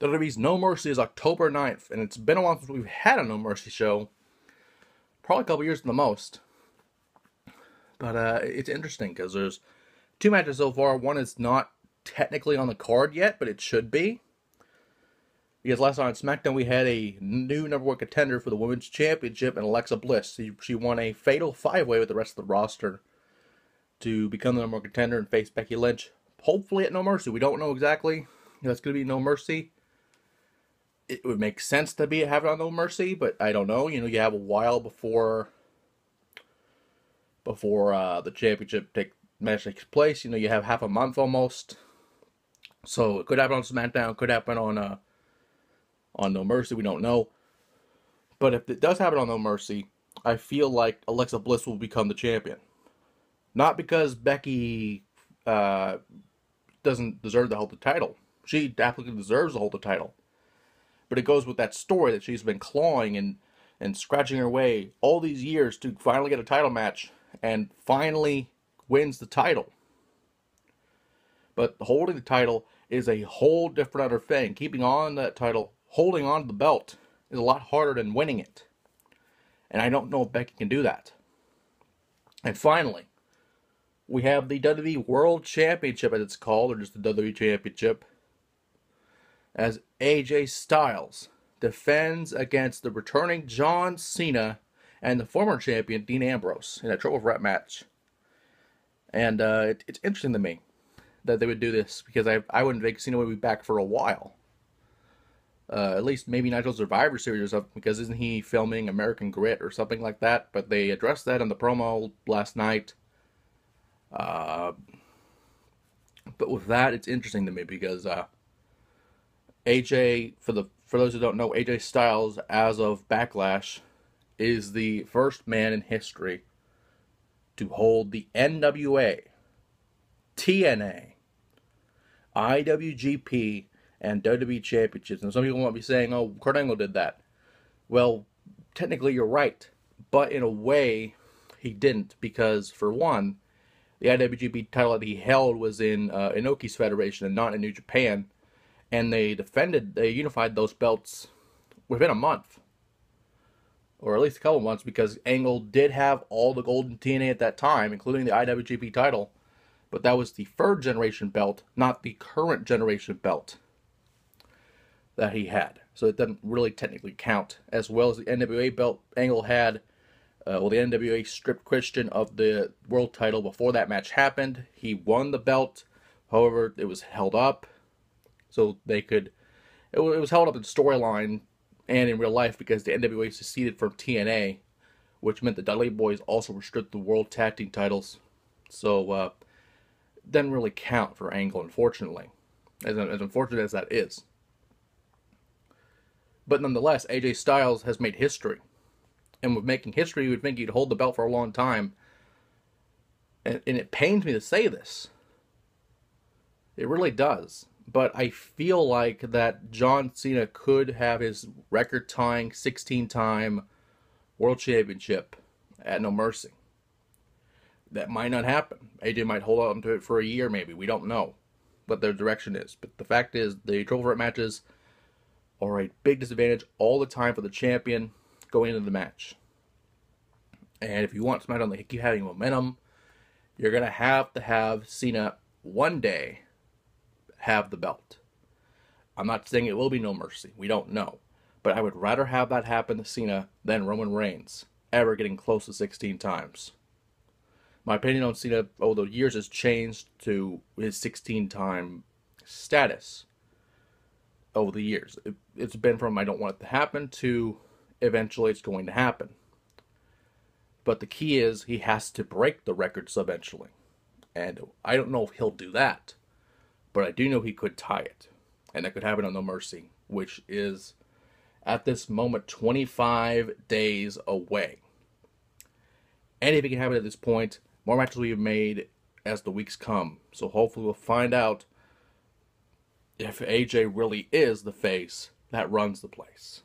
WWE's No Mercy is October 9th, and it's been a while since we've had a No Mercy show. Probably a couple years at the most. But it's interesting because there's two matches so far. One is not technically on the card yet, but it should be. Because last night on SmackDown, we had a new number one contender for the Women's Championship in Alexa Bliss. She won a fatal five-way with the rest of the roster to become the number one contender and face Becky Lynch. Hopefully at No Mercy. We don't know exactly. That's going to be No Mercy. It would make sense to have it on No Mercy, but I don't know. You have a while before the championship match takes place. You have half a month almost. So it could happen on SmackDown. Could happen on No Mercy. We don't know. But if it does happen on No Mercy, I feel like Alexa Bliss will become the champion. Not because Becky doesn't deserve to hold the title. She absolutely deserves to hold the title. But it goes with that story that she's been clawing and scratching her way all these years to finally get a title match and finally wins the title. But holding the title is a whole different other thing. Keeping on that title, holding on to the belt, is a lot harder than winning it. And I don't know if Becky can do that. And finally, we have the WWE World Championship, as it's called, or just the WWE Championship, as AJ Styles defends against the returning John Cena and the former champion Dean Ambrose in a triple threat match. And it's interesting to me that they would do this, because I wouldn't think Cena would be back for a while. At least maybe not until Survivor Series or something, because isn't he filming American Grit or something like that? But they addressed that in the promo last night. But with that, it's interesting to me because AJ, for those who don't know, AJ Styles, as of Backlash, is the first man in history to hold the NWA, TNA, IWGP, and WWE championships. And some people might be saying, oh, Kurt Angle did that. Well, technically you're right. But in a way, he didn't. Because, for one, the IWGP title that he held was in Inoki's federation and not in New Japan. And they unified those belts within a month. Or at least a couple months, because Angle did have all the gold in TNA at that time, including the IWGP title. But that was the third generation belt, not the current generation belt that he had. So it doesn't really technically count. As well as the NWA belt Angle had. The NWA stripped Christian of the world title before that match happened. He won the belt. However, it was held up. So it was held up in storyline and in real life because the NWA seceded from TNA, which meant the Dudley Boys also restricted the World Tag Team titles. So, it doesn't really count for Angle, unfortunately. As unfortunate as that is. But nonetheless, AJ Styles has made history. And with making history, you would think he'd hold the belt for a long time. And it pains me to say this. It really does. But I feel like that John Cena could have his record-tying 16-time World Championship at No Mercy. That might not happen. AJ might hold on to it for a year, maybe. We don't know what their direction is. But the fact is, the triple threat matches are a big disadvantage all the time for the champion going into the match. And if you want SmackDown to keep having momentum, you're going to have Cena one day have the belt. I'm not saying it will be No Mercy. We don't know. But I would rather have that happen to Cena than Roman Reigns ever getting close to 16 times. My opinion on Cena over the years has changed to his 16-time status over the years. It's been from I don't want it to happen to eventually it's going to happen. But the key is he has to break the records eventually. And I don't know if he'll do that. But I do know he could tie it. And that could happen on No Mercy, which is, at this moment, 25 days away. And if it can happen at this point, more matches will be made as the weeks come. So hopefully we'll find out if AJ really is the face that runs the place.